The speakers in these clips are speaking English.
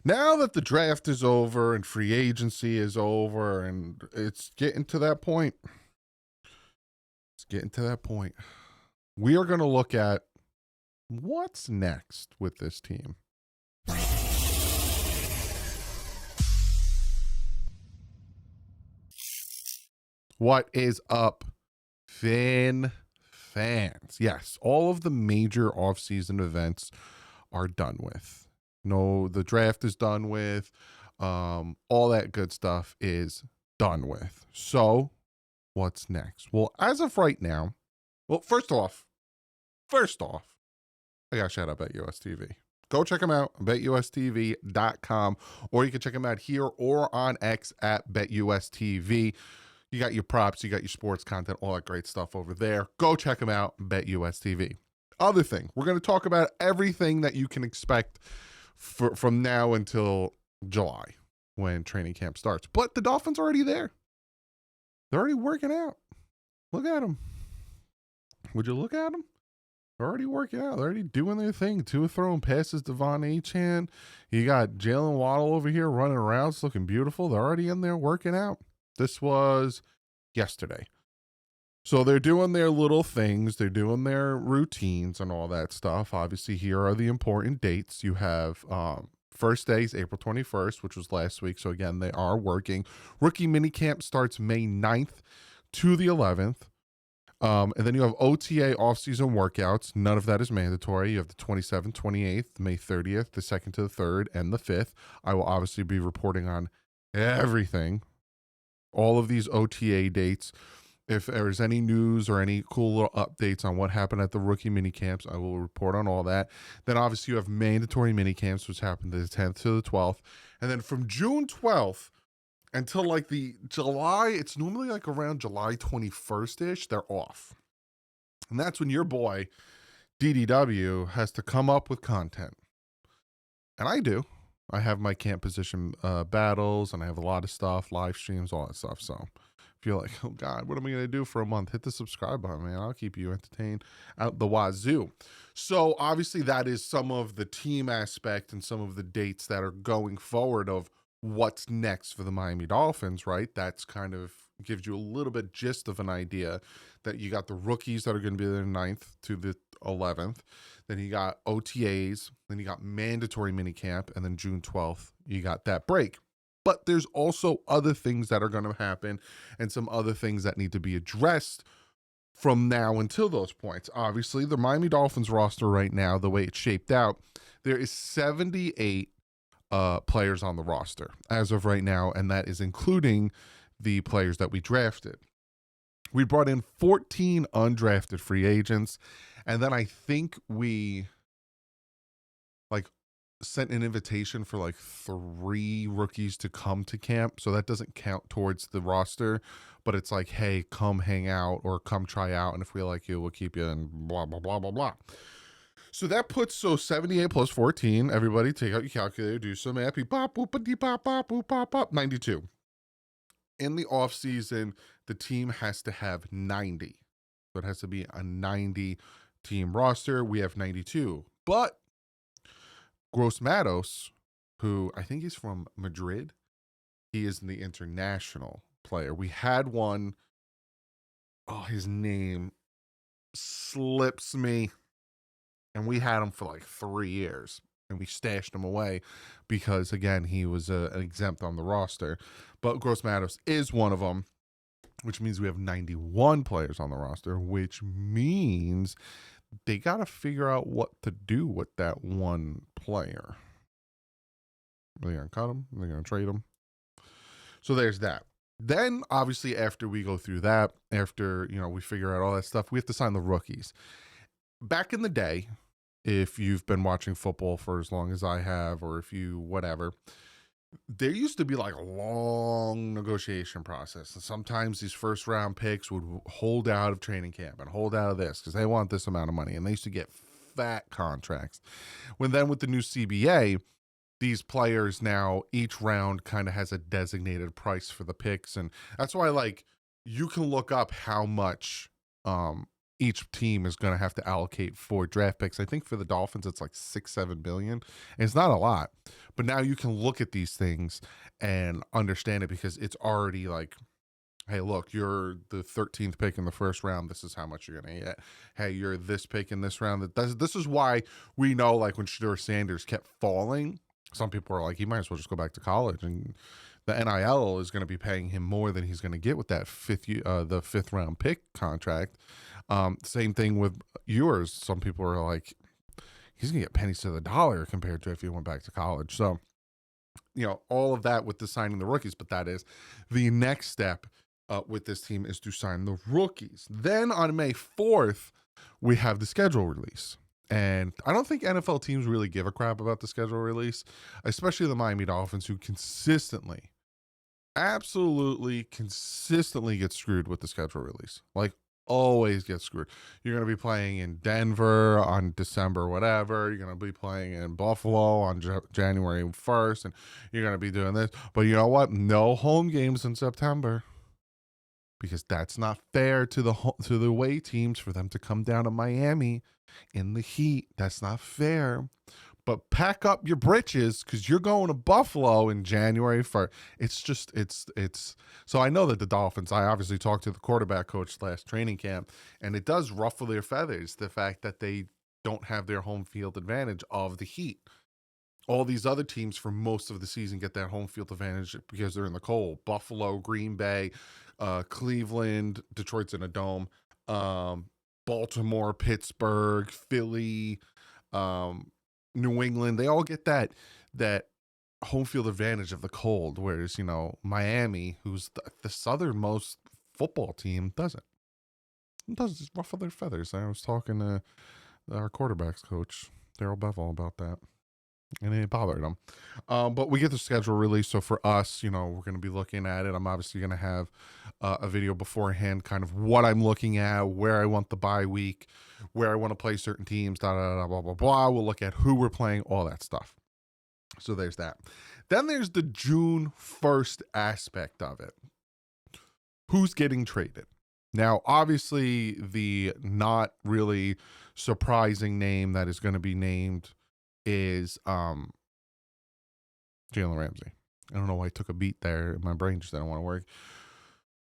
Now that the draft is over and free agency is over and it's getting to that point, we are going to look at what's next with this team. What is up, fans? Yes, all of the major offseason events are done with. No, the draft is done with. All that good stuff is done with. So, what's next? Well, as of right now, first off, I got to shout out BetUSTV. Go check them out, betustv.com, or you can check them out here or on X at BetUSTV. You got your props, you got your sports content, all that great stuff over there. Go check them out, BetUSTV. Other thing, we're going to talk about everything that you can expect from now until July when training camp starts. But the Dolphins are already there. They're already working out. Look at them. Would you look at them? They're already working out. They're already doing their thing. Tua throwing passes to Von Achan. You got Jalen Waddle over here running around, looking beautiful. They're already in there working out. This was yesterday. So they're doing their little things. They're doing their routines and all that stuff. Obviously, here are the important dates. You have first day is April 21st, which was last week. So again, they are working. Rookie minicamp starts May 9th to the 11th. And then you have OTA off-season workouts. None of that is mandatory. You have the 27th, 28th, May 30th, the 2nd to the 3rd, and the 5th. I will obviously be reporting on everything. All of these OTA dates. If there's any news or any cool little updates on what happened at the rookie mini camps, I will report on all that. Then obviously you have mandatory mini camps, which happened the 10th to the 12th. And then from June 12th until like the July, it's normally like around July 21st-ish, they're off. And that's when your boy, DDW, has to come up with content. And I do. I have my camp position battles, and I have a lot of stuff, live streams, all that stuff. So if you're like, oh God, what am I going to do for a month? Hit the subscribe button, man. I'll keep you entertained out the wazoo. So obviously that is some of the team aspect and some of the dates that are going forward of what's next for the Miami Dolphins, right? That's kind of gives you a little bit gist of an idea that you got the rookies that are going to be the 9th to the 11th. Then you got OTAs, then you got mandatory minicamp, and then June 12th, you got that break. But there's also other things that are going to happen and some other things that need to be addressed from now until those points. Obviously, the Miami Dolphins roster right now, the way it's shaped out, there is 78 players on the roster as of right now, and that is including the players that we drafted. We brought in 14 undrafted free agents, and then I think we sent an invitation for 3 rookies to come to camp. So that doesn't count towards the roster, but it's like, hey, come hang out or come try out. And if we like you, we'll keep you and blah, blah, blah, blah, blah. So that puts 78 plus 14. Everybody take out your calculator, do some math. Pop, boop, dee, pop, pop, boop, pop, pop. 92. In the offseason, the team has to have 90. So it has to be a 90 team roster. We have 92. But Gross Matos, who I think he's from Madrid, he is the international player. We had one, his name slips me, and we had him for 3 years, and we stashed him away because, again, he was an exempt on the roster. But Gross Matos is one of them, which means we have 91 players on the roster, which means they got to figure out what to do with that one player. Are they going to cut him? Are they going to trade him? So there's that. Then, obviously, after we go through that, after, we figure out all that stuff, we have to sign the rookies. Back in the day, if you've been watching football for as long as I have, or if you whatever, there used to be a long negotiation process. And sometimes these first round picks would hold out of training camp and hold out of this because they want this amount of money. And they used to get fat contracts. With the new CBA, these players now, each round kind of has a designated price for the picks. And that's why you can look up how much each team is going to have to allocate for draft picks. I think for the Dolphins, it's like 6-7 billion. And it's not a lot, but now you can look at these things and understand it because it's already like, hey, look, you're the 13th pick in the first round. This is how much you're going to get. Hey, you're this pick in this round. This is why we know, like, when Shedeur Sanders kept falling, some people are like, he might as well just go back to college. And the NIL is going to be paying him more than he's going to get with that the fifth round pick contract. Same thing with yours. Some people are like, he's going to get pennies to the dollar compared to if he went back to college. So, all of that with the signing the rookies, but that is the next step with this team is to sign the rookies. Then on May 4th, we have the schedule release. And I don't think NFL teams really give a crap about the schedule release, especially the Miami Dolphins, who absolutely consistently get screwed with the schedule release. Like, always get screwed. You're going to be playing in Denver on December whatever. You're going to be playing in Buffalo on January 1st, and you're going to be doing this. But you know what? No home games in September, because that's not fair to the away teams for them to come down to Miami in the heat. That's not fair. But pack up your britches because you're going to Buffalo in January 1st. It's so I know that the Dolphins, I obviously talked to the quarterback coach last training camp, and it does ruffle their feathers, the fact that they don't have their home field advantage of the heat. All these other teams for most of the season get that home field advantage because they're in the cold. Buffalo, Green Bay, Cleveland, Detroit's in a dome, Baltimore, Pittsburgh, Philly, New England, they all get that home field advantage of the cold, whereas Miami, who's the southernmost football team, doesn't. It does just ruffle their feathers. I was talking to our quarterbacks coach, Daryl Bevel, about that, and it bothered him. But we get the schedule release, so for us, we're going to be looking at it. I'm obviously going to have a video beforehand, kind of what I'm looking at, where I want the bye week, where I want to play certain teams, blah, blah, blah. We'll look at who we're playing, all that stuff. So there's that. Then there's the June 1st aspect of it. Who's getting traded? Now, obviously, the not really surprising name that is going to be named is Jalen Ramsey. I don't know why I took a beat there. My brain just didn't want to work.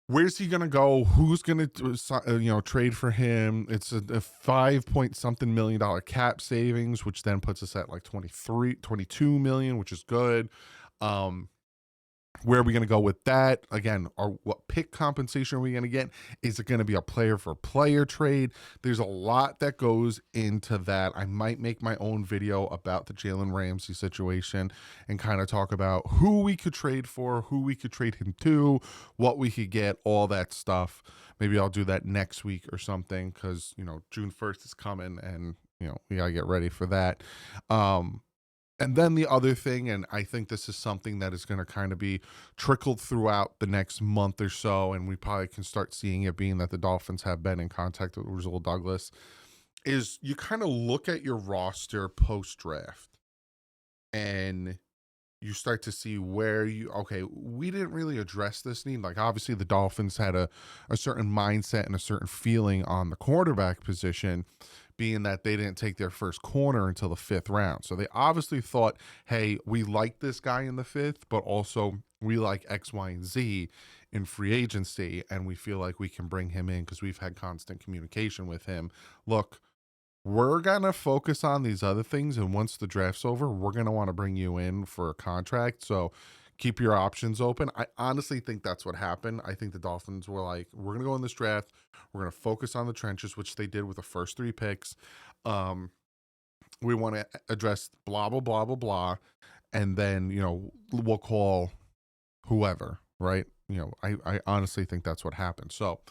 Where's he going to go? Who's going to trade for him? It's a 5-point-something million cap savings, which then puts us at like 22 million, which is good. Where are we going to go with that? Again, what pick compensation are we going to get? Is it going to be a player for player trade? There's a lot that goes into that. I might make my own video about the Jalen Ramsey situation and kind of talk about who we could trade for, who we could trade him to, what we could get, all that stuff. Maybe I'll do that next week or something because, June 1st is coming and, we got to get ready for that. And then the other thing, and I think this is something that is going to kind of be trickled throughout the next month or so, and we probably can start seeing it being that the Dolphins have been in contact with Rasul Douglas, is you kind of look at your roster post-draft and you start to see where we didn't really address this need. Like, obviously, the Dolphins had a certain mindset and a certain feeling on the quarterback position, being that they didn't take their first corner until the 5th round. So they obviously thought, hey, we like this guy in the 5th, but also we like X, Y, and Z in free agency, and we feel like we can bring him in because we've had constant communication with him. Look, we're going to focus on these other things, and once the draft's over, we're going to want to bring you in for a contract. So keep your options open. I honestly think that's what happened. I think the Dolphins were like, we're going to go in this draft. We're going to focus on the trenches, which they did with the first 3 picks. We want to address blah, blah, blah, blah, blah. And then, we'll call whoever, right? I honestly think that's what happened. So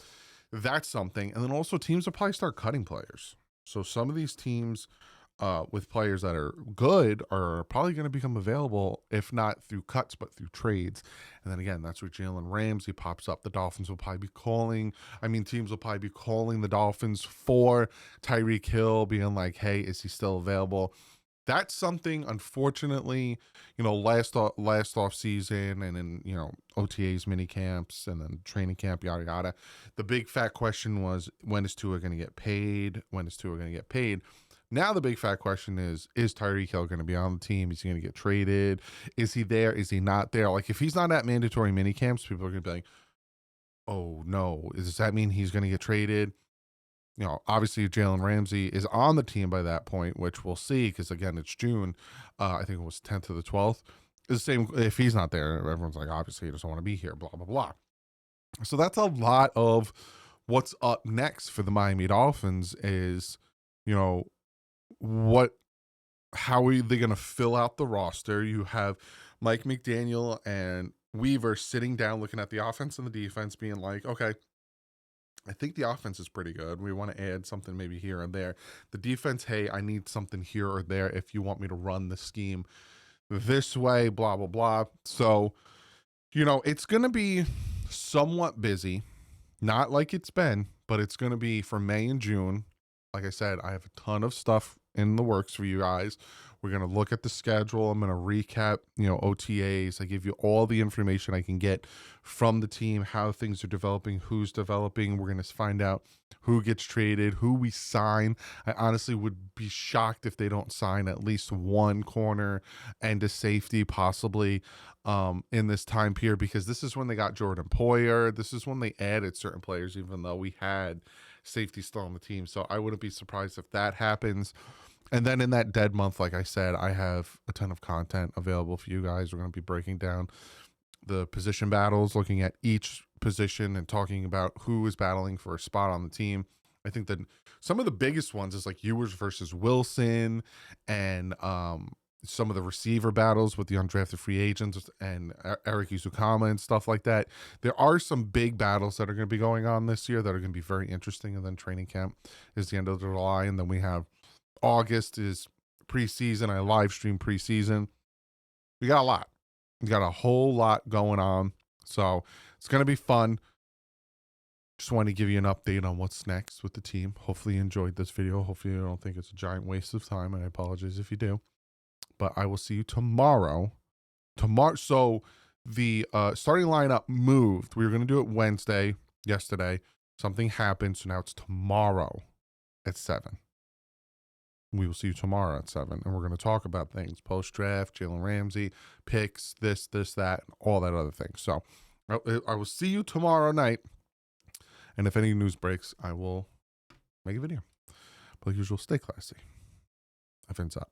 that's something. And then also teams will probably start cutting players. So some of these teams with players that are good are probably going to become available, if not through cuts, but through trades. And then again, that's where Jalen Ramsey pops up. The Dolphins will probably be teams will probably be calling the Dolphins for Tyreek Hill, being like, hey, is he still available? That's something, unfortunately, last off season and then, OTAs, mini camps, and then training camp, yada yada. The big fat question was, when is Tua going to get paid? When is Tua going to get paid? Now the big fat question is Tyreek Hill going to be on the team? Is he going to get traded? Is he there? Is he not there? Like, if he's not at mandatory mini camps, people are going to be like, oh no, does that mean he's going to get traded? Obviously Jalen Ramsey is on the team by that point, which we'll see, because again, it's June. I think it was 10th to the 12th. It's the same if he's not there. Everyone's like, obviously he doesn't want to be here, blah, blah, blah. So that's a lot of what's up next for the Miami Dolphins is, what how are they going to fill out the roster? You have Mike McDaniel and Weaver sitting down looking at the offense and the defense being like, okay, I think the offense is pretty good. We want to add something maybe here and there. The defense, hey, I need something here or there if you want me to run the scheme this way, blah, blah, blah. So, it's going to be somewhat busy. Not like it's been, but it's going to be for May and June. Like I said, I have a ton of stuff in the works for you guys. We're going to look at the schedule. I'm going to recap, OTAs. I give you all the information I can get from the team, how things are developing, who's developing. We're going to find out who gets traded, who we sign. I honestly would be shocked if they don't sign at least one corner and a safety possibly in this time period, because this is when they got Jordan Poyer. This is when they added certain players, even though we had safety still on the team. So I wouldn't be surprised if that happens. And then in that dead month, like I said, I have a ton of content available for you guys. We're going to be breaking down the position battles, looking at each position and talking about who is battling for a spot on the team. I think that some of the biggest ones is like Ewers versus Wilson, and some of the receiver battles with the undrafted free agents and Eric Izukama and stuff like that. There are some big battles that are going to be going on this year that are going to be very interesting. And then training camp is the end of July. And then we have August is preseason. I live stream preseason. We got a lot. We got a whole lot going on. So it's going to be fun. Just wanted to give you an update on what's next with the team. Hopefully you enjoyed this video. Hopefully you don't think it's a giant waste of time. And I apologize if you do. But I will see you tomorrow. So the starting lineup moved. We were going to do it Wednesday, yesterday. Something happened. So now it's tomorrow at 7. We will see you tomorrow at 7. And we're going to talk about things. Post-draft, Jalen Ramsey, picks, this, that, and all that other thing. So I will see you tomorrow night. And if any news breaks, I will make a video. But like usual, stay classy. I've up.